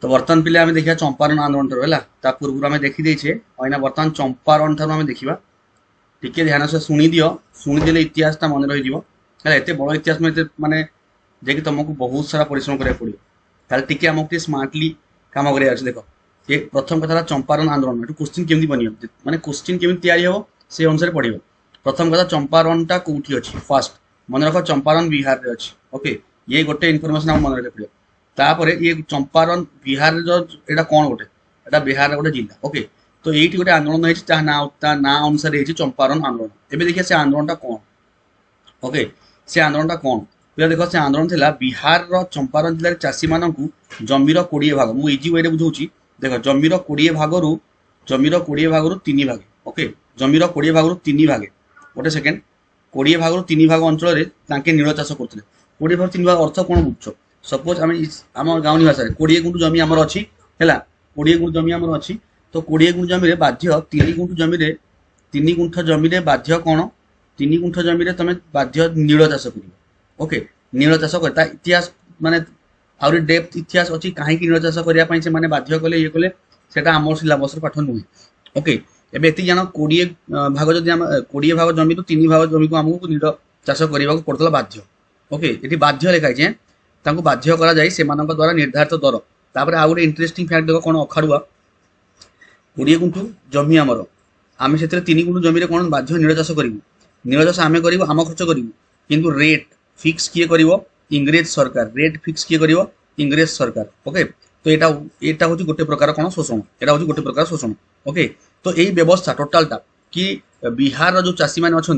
तो बर्तमान पिले आम देखा चंपारण आंदोलन ठार है पूर्व आम देखीदे अना बर्तमान चंपारण ठार आम देखा टिके ध्यान से शुणी दियो शुणीदे इतिहास मन रही एत बड़ इतिहास मानते जे तुमको बहुत सारा परिश्रम करा पड़ो ताल टिके आमको स्मार्टली कम कर देख ये प्रथम कथा चंपारण आंदोलन क्वेश्चन केमी बन माने क्वेश्चन केमी तैयारी हम से अनुसार पढ़ प्रथम कथा चंपारणटा कौटी अच्छी फास्ट मन रख चंपारण बिहार में अच्छी ओके ये गोटे इनफर्मेशन आम मन रखा पड़ो तापर ये चंपारण बिहार एटा कौन गोटे एटा बिहार गोटे जिला ओके तो ये गोटे आंदोलन है ना अनुसार चंपारण आंदोलन एवं देखिए से आंदोलन कौन ओके से आंदोलन कौन पे देख से आंदोलन था बिहार चंपारण जिले में चाषी मान जमीर 20 भाग मुझे इजी वे बुझाऊँ देख जमीर 20 भाग तीन भागे ओके जमीर 20 भाग तीन भागे गोटे सेकेंड 20 भाग तीन भाग अंचल नील चाष करते 20 भाग तीन भाग अर्थ कौन बुझ सपोज आम गाँवनी भाषा 20 गुंठ जमी आमर अच्छी है 20 गुंठ जमी आमर अच्छी तो 20 गुंठ जमी बाध्य 3 गुंठ जमी 3 गुंठ जमी बाध्य कौन 3 गुंठ जमी तुम बाध्य नील चाष कर ओके नील चाष कर इतिहास माने आउरी डेप्थ इतिहास अच्छी कहीं नील चाष करने से माने बाध्य कले ये कले सेटा आम सिलेबस पाठ नुहे ओके एबे एति जान 20 भाग जदि 20 भाग जमी तो 3 भाग जमी को आमको नील चाष करने को पड़ता बाध्य ओके ये बाध्य लिखाई तांको बाध्य करा जाए से द्वारा निर्धारित दर तापर आउ गोटे इंटरेस्टिंग फैक्ट देख कौन अखाड़ुआ 20 गुंठ जमी आमर आम से 3 गुंठ जमी कौन बाध्य नील चाष करूँ नील चाष आम कर आम खर्च करूँ किंतु रेट फिक्स किए कर इंग्रेज सरकार रेट फिक्स किए कर इंग्रेज सरकार ओके तो यहाँ हूँ गोटे प्रकार कौन शोषण यहाँ हूँ गोटे प्रकार शोषण ओके तो यही व्यवस्था टोटालटा कि बिहार जो चाषी मैंने अच्छा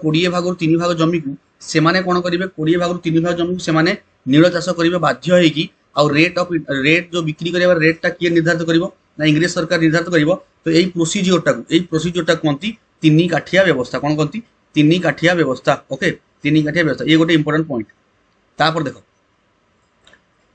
20 भाग 3 भाग जमी को सेमाने कौन करेंगे 20 भाग 3 भाग जमी को सेमाने नील चाष करेंगे बाध्य होगी आउ रेट जो बिक्री कर रेटा किए निर्धारित कर इंग्रेज सरकार निर्धारित कर तो यही प्रोसीजरटा कहती 3 काठिया व्यवस्था कौन कहती 3 काठिया व्यवस्था ओके 3 काठिया व्यवस्था ये गोटे इंपोर्टेंट पॉइंट तापर देख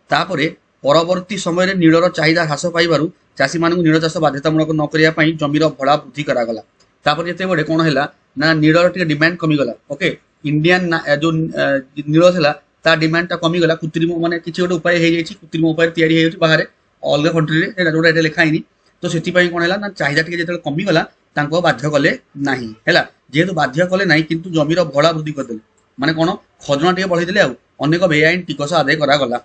तापर परवर्ती समय नीलर चाहिदा ह्रास पाइबारु चाषी मानक नील चाष बाध्यतामूलक न करने जमीर भड़ा वृद्धि करागला तापर जिते बड़े कौन है ना नीलर टे डिमांड कमीगला ओके इंडियन जो नील था ता डिमांडटा कमीगला कृत्रिम माने किसी गोटे उपाय हो जाए कृत्रिम उपाय तैयारी हो बाहर अलग कंट्री जोटा ये लिखाई तो से कौन है ना चाहिदा टे जो कमीगला बाध्य कले ना है जेहेतु बाध्य कले ना कि जमीर भड़ा वृद्धि करदे माने कौन खजना टे बढ़ईदे अनेक बेआईन टिकस आदाय करागला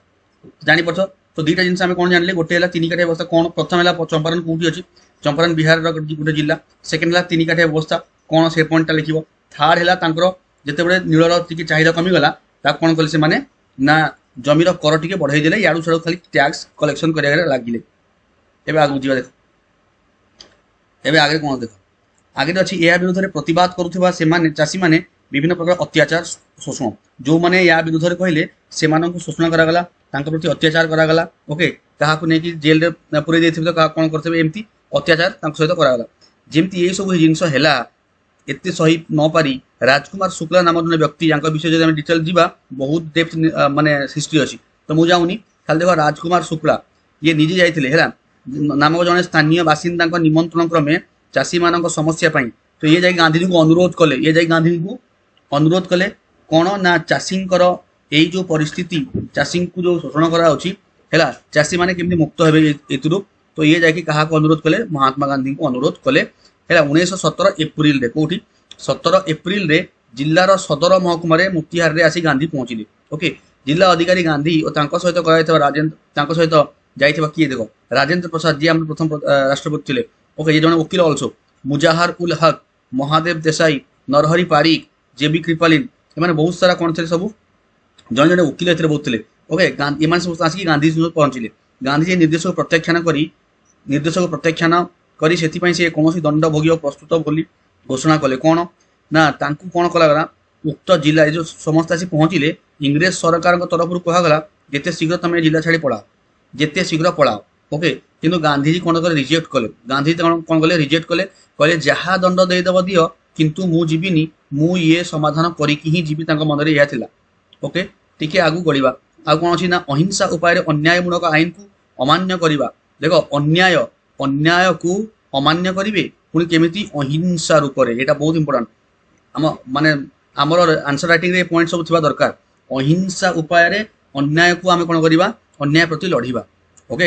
जापर तो दुईटा जिन आम कौन जाने गोटे 3 काठिया व्यवस्था कौन प्रथम है चंपारण कौटी अच्छी चंपारण बिहार गोटे जिला सेकेंड है 3 काठिया व्यवस्था कौन से पॉइंटा लिख थर्ड है जिते बड़े नीलर टी चाहिदा कमीगला कौन कले से माने ना जमीर कर टी बढ़ईदे याड़ू छाड़ू खाली टैक्स कलेक्शन कर लगिले एवं आगे जा देख एवं आगे कौन देख आगे अच्छी या विरुद्ध में प्रतिवाद करुवा चाषी मैंने विभिन्न प्रकार अत्याचार शोषण जो मैंने या विरुद्ध कहले से शोषण करागला प्रति अत्याचार करागला ओके क्या नहीं जेल पूरे देते तो कौन करते एमती अत्याचार सहित करागला जमती ये सब जिनस है एत सही न पारी राजकुमार शुक्ला नाम जन व्यक्ति विषय जो डिटेल जावा बहुत डेप्थ माने हिस्ट्री अच्छी तो मुझे जाऊनी खाली देख राजकुमार शुक्ला ये निजे जाते है नामक जड़े स्थानीय बासिंदा निमंत्रण क्रमे चाषी मान समस्या तो ये जाए गांधी को अनुरोध कले ये जाए गांधी को अनुरोध कले कौन ना चाषी यही जो परिस्थिति चाषी को जो शोषण करा चाषी मैंने केमती मुक्त हे तो ये जाकि क्या अनुरोध कले महात्मा गांधी को अनुरोध कले है 1917 एप्रिल रे कौटी 17 एप्रिल रे जिलार सदर महकुमा मोतिहार रे आसी गांधी पहुंचले ओके जिला अधिकारी गांधी और सहित कराइथिबा राजेंद्र सहित जाइथिबा किए देख राजेंद्र प्रसाद जी आम प्रथम राष्ट्रपति थे ओके ये जन वकील अल्सो मुजाहार उल हक महादेव देसाई नरहरि पारिक जेबी कृपालीन एमाने बहुत सारा कौन थे सब जन जन वकील ए बहुत थे ओके एम सब आसिक गांधी पहुंचले गांधी निर्देश को प्रत्याख्यान करी से कौन दंड भोग प्रस्तुत बोली घोषणा कले कौन ना कौन कला उक्त जिला जो समस्त आसी पहुँचले इंग्रेज सरकार तरफ कहगला जिते शीघ्र तुम जिला छाड़ी पढ़ाओ जिते शीघ्र पढ़ाओ ओके किंतु गांधीजी कौन कले रिजेक्ट कले गांधी कौन कले रिजेक्ट कले कहले जहाँ दंड देदेव दियो किंतु मु जीविनी मु ये समाधान करिकी ही जीवी मन में यह ओके टिके आगू गढ़ा आ कौन अच्छी ना अहिंसा उपाय अन्यायमूलक आईन को अमान्य करवा देख अन्याय को अमान्य करेंगे पुणी केमी अहिंसा रूप से यहाँ बहुत इंपोर्टाट आम माने आमर आंसर राइटिंग रे पॉइंट सब थिबा दरकार अहिंसा उपाय अन्याय को आम कौन करवा अन्याय प्रति लड़वा ओके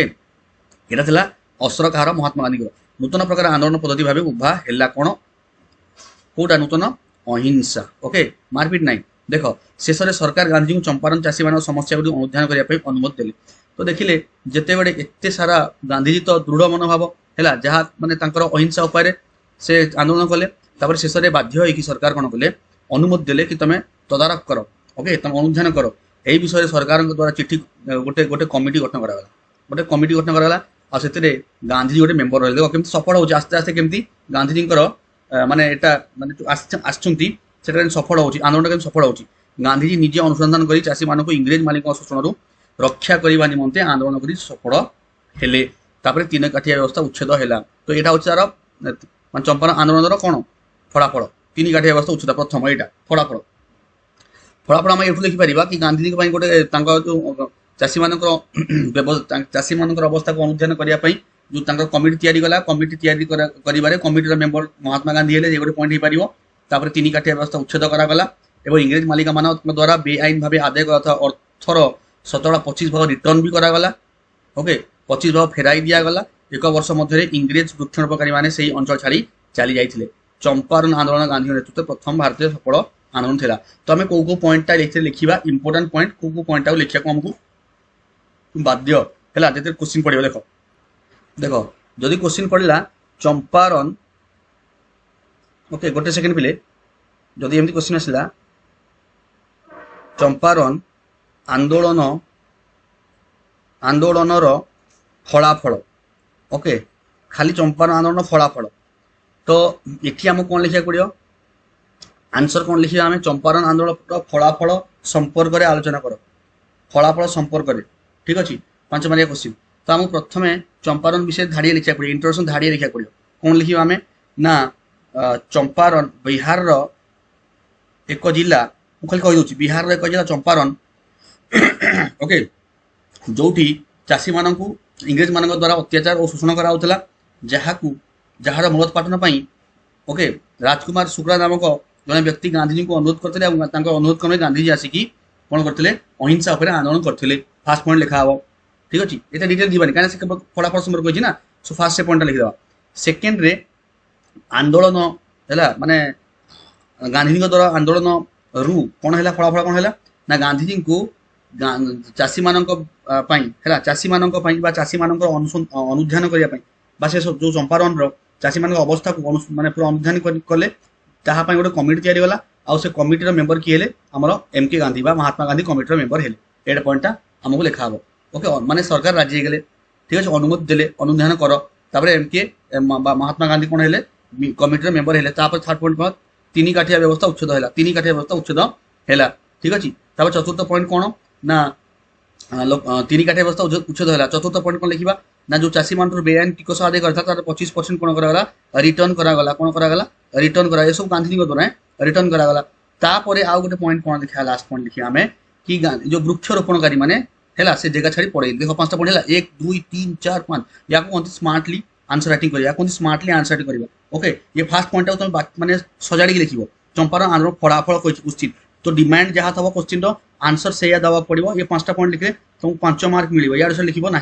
एटा थिला असर कहार महात्मा गांधी नूतन प्रकार आंदोलन पद्धति भाव उभा है कौन कौटा नूतन अहिंसा ओके मारपिट नाई देख शेष में सरकार गांधी को चंपारण चाषी मान समस्या गुड़ी अनुधान करने अनुमति देले तो देखिले जिते बड़े एत सारा गांधीजी तो दृढ़ मनोभाव है जहाँ माने अहिंसा उपाय से आंदोलन कले शेष में बाध्य होगी सरकार कौन कले अनुमति देले कि तुम तदारख कर ओके तुम अनुधान कर यही विषय सरकार द्वारा चिट्ठी गोटे गोटे कमिटी गठन करागला गोटे कमिटी गठन करागला आ से गांधीजी गोटे मेम्बर रहे देखो सफल हो आस्ते आस्ते केमती गांधीजी माने एटा माने आसछंती सेटा सफल होची आंदोलन केमती सफल होची गांधीजी निजे अनुसंधान करी चाषी मानक इंग्रेज मालिक शोषण रक्षा करने निमंते आंदोलन करी सफल हेले तापर तीन काठिया व्यवस्था उच्छेद है तो यहाँ हूँ तार चंपारण आंदोलन कौन फलाफल तीन काठिया व्यवस्था उच्छेद प्रथम यहाँ फलाफल फलाफल आम ये देखिपर कि गांधीजी गोटे जो चाषी मान चाषी मान अवस्था को अनुधान करने जो कमिटी या कमिटी या कमिटी मेम्बर महात्मा गांधी है गोटे पॉइंट हो पार तीन काठिया व्यवस्था उच्छेद करागला और इंग्रेज मालिक मान द्वारा बेआईन भाव आदाय अर्थर 25% रिटर्न भी करागला ओके 25% फेराई दिगला एक वर्ष मध्य इंग्रेज वृक्षारोपकारी मैंने से अंचल छाड़ी चली जाते चंपारण आंदोलन गांधी नेतृत्व प्रथम भारतीय सफल आंदोलन था तो आम कौ पॉइंटा लिखा इंपोर्टाट पॉइंट कौ पॉइंट लिखा आमको बाध्य है जो क्वेश्चन पड़ो देख देख जदि क्वेश्चन पड़ा चंपारण ओके गोटे सेकेंड पिले जदि एमती क्वेश्चन आसला चंपारण आंदोलन आंदोलनर फलाफल ओके खाली चंपारण आंदोलन फलाफल तो ये आम कौन लिखा पड़ो आंसर कौन लिखा आम चंपारण आंदोलन फलाफल संपर्क में आलोचना कर फलाफल संपर्क में ठीक अच्छे 5 मार्किया क्वेश्चन तो आमको प्रथम चंपारण विषय धाड़िए लिखा पड़ो इंट्रोडक्शन धाड़िए लिखा पड़ो कौन लिखा आम ना चंपारण बिहार एक जिला खाली कहीदे बिहार एक जिला चंपारण ओके जो चाषी मान इंग्रेज मान द्वारा अत्याचार और शोषण कराला जार मूलोत्पाटन ओके राजकुमार शुक्ला नामक जड़े व्यक्ति गांधीजी को अनुरोध करते अनुरोध क्रम गांधीजी आसिकी कौन करते अहिंसा उपर आंदोलन करते फास्ट पॉइंट लिखा हम ठीक अच्छे ये डिटेल दीवानी कहीं फलाफल संपर्क कही ना सो फास्ट से पॉइंट लिखिद सेकेंड रे आंदोलन है माने गांधीजी द्वारा आंदोलन रु कौन है फलाफल कौन है ना गांधीजी को चाषी मान चाषी मान चाषी मान अनुधान करने से जो चंपारण चाषी मान अवस्था को माने पूरा अनुधान कले ताहापाई गोटे कमिटी तैयारी गला आउ से कमिटीर मेम्बर किए हेले आमर एमके गांधी महात्मा गांधी कमिटीर मेम्बर हेले एटा पॉइंटा आमको लिखा हम ओके माने सरकार राजी हो गले ठीक अच्छे अनुमति देले अनुधान कर तापर एमके महात्मा गांधी कौन है कमिटीर मेम्बर हेले थर्ड पॉइंट तीन काठिया व्यवस्था उच्छेद है तीन काठिया व्यवस्था उच्छेद है ठीक अच्छे तापर चतुर्थ पॉइंट कौन ना तीन काठिया व्यवस्था उच्छेद है चतुर्थ पॉइंट कौन लिखा ना जो चाषी मान बेआईन टिकस आदाय करता 25% कौन करागला रिटर्न करागला कौन करागला रिटर्न करा ये सब गांधी द्वारा रिटर्न करागला तापर आउ गोटे पॉइंट कौन लिखा लास्ट पॉइंट लिखा आम कि जो वृक्षरोपणकारी मैंने है से जगह छाड़ी पड़े देख 5टा पॉइंट है 1 2 3 4 5 या कहते स्मार्टली आंसर राइटिंग करिया कहते स्मार्टली आंसर राइटिंग करिया ओके ये फास्ट पॉइंट तुम माने सजाड़ी लिखिबो चंपारण आंदोलन फलाफल क्वेश्चन तो डिमांड जहाँ थब क्वेश्चन आंसर से दवा पड़ो ये 5टा पॉइंट लिखे तुमको 5 मार्क मिल या लिखो ना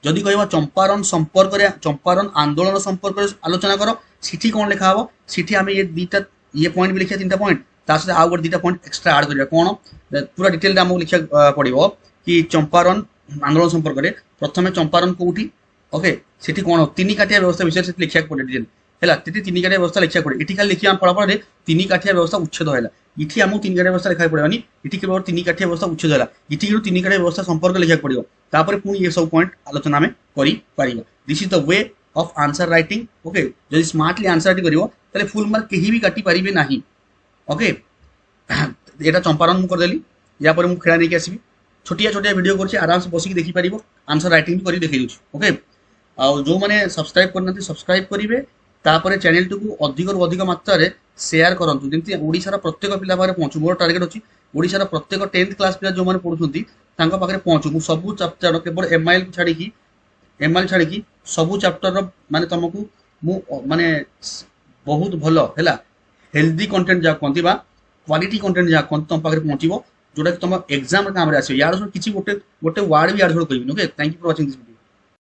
जदि कह चंपारण संपर्क चंपारण आंदोलन संपर्क आलोचना कर सीठी कौन लिखा हम सीठी आम ये दुटा ये पॉइंट भी लिखा 3टा पॉइंट ताकि आउ गोटे 2टा पॉइंट एक्सट्रा ऐड करिया कौन पूरा डिटेल आमको लिखा पड़ो कि चंपारण आंदोलन संपर्क में प्रथम चंपारण कौटी ओके सीठी कौन तीन काठिया व्यवस्था विषय से लिखा पड़े डिटेल है तीन काठिया व्यवस्था लिखा पड़े ये खाली लिखिए फलाफल तीन काठिया व्यवस्था उच्छेद है इटी आमको तीन काठिया व्यवस्था लिखा पड़ेनि इटी केवल तीन काठिया व्यवस्था उच्छेद है इटी तीन काठिया व्यवस्था संपर्क लिखा पड़ो तापर पुणी ये सब पॉइंट आलोचना आम कर this is the way of answer writing okay जब स्मार्टली आंसर राइटिंग कर फुल मार्क कहीं भी काटी पारे ना ओके यहाँ चंपारण मुझे करदेली या मुझे खेला नहीं आसबि छोटिया छोटिया वीडियो कर आराम से बसिक देखिपर आंसर राइटिंग भी कर देखी दूँ ओके जो मैंने सब्सक्राइब करना सब्सक्राइब करेंगे तापर चैनल को अधिक अधिक मात्रा शेयर करूँ जमी ओडार प्रत्येक पिला पाखे पहुँचू मोर टार्गेट अच्छी ओडार प्रत्येक 10th क्लास पिला जो मैंने पढ़ुंट पाखे पहुँचू मुझे सबू चैप्टर केवल एमआईएल को छाड़ी सबू चैप्टर माने तुमको मु माने बहुत भल है हेल्दी कंटेंट जहाँ कहती क्वालिटी कंटेंट जहाँ कहती तुम पाखे पहुँचो जोटा कि तुम एग्जाम काम आसो यार किसी गोटे गोटे वार्ड भी यार कहबी okay thank you for watching this video.